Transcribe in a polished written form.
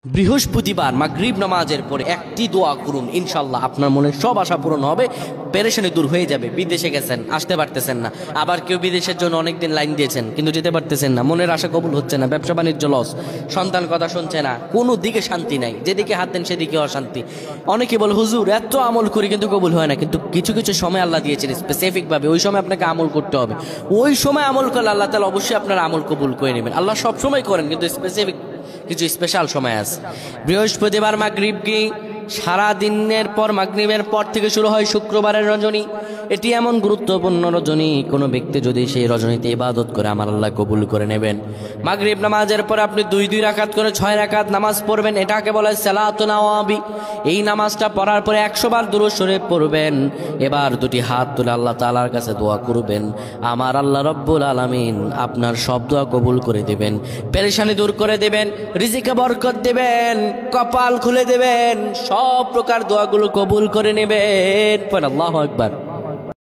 বৃহস্পতিবার মাগরিব নামাজের পরে একটি দোয়া করুন, ইনশাল্লাহ আপনার মনে সব আশা পূরণ হবে, পেরেশানি দূর হয়ে যাবে। বিদেশে গেছেন, আসতে পারতেছেন না, আবার কেউ বিদেশের জন্য অনেকদিন লাইন দিয়েছেন কিন্তু যেতে পারতেছেন না, মনের আশা কবুল হচ্ছে না, ব্যবসা বাণিজ্য লস, সন্তান কথা শুনছে না, কোনো দিকে শান্তি নাই, যেদিকে হাত দেন সেদিকে অশান্তি। অনেকে বলে হুজুর এত আমল করি কিন্তু কবুল হয় না, কিন্তু কিছু কিছু সময় আল্লাহ দিয়েছেন স্পেসিফিকভাবে, ওই সময় আপনাকে আমল করতে হবে। ওই সময় আমল করলে আল্লাহ তাআলা অবশ্যই আপনার আমল কবুল করে নেবেন। আল্লাহ সব সময় করেন, কিন্তু স্পেসিফিক কিছু স্পেশাল সময় আছে। বৃহস্পতিবার মাগরিব কি সারা দিনের পর মাগরিবের পর থেকে শুরু হয় শুক্রবারের রজনী। এটি এমন গুরুত্বপূর্ণ রজনী, কোনো ব্যক্তি যদি সেই রজনীতে ইবাদত করে আমার আল্লাহ কবুল করে নেবেন। মাগরিব নামাজের পর আপনি দুই রাকাত করে 6 রাকাত নামাজ পড়বেন, এটাকে বলে সালাতুন নওয়াবি। এই নামাজটা পড়ার পরে 100 বার দুরূদ শরীফ পড়বেন। এবার দুটি হাত তুলে আল্লাহ তাআলার কাছে দোয়া করবেন, আমার আল্লাহ রব্বুল আলামিন আপনার সব দোয়া কবুল করে দেবেন, পেরেশানি দূর করে দেবেন, রিজিকে বরকত দেবেন, কপাল খুলে দেবেন, সব প্রকার দোয়াগুলো কবুল করে নেবেন। আল্লাহু আকবার।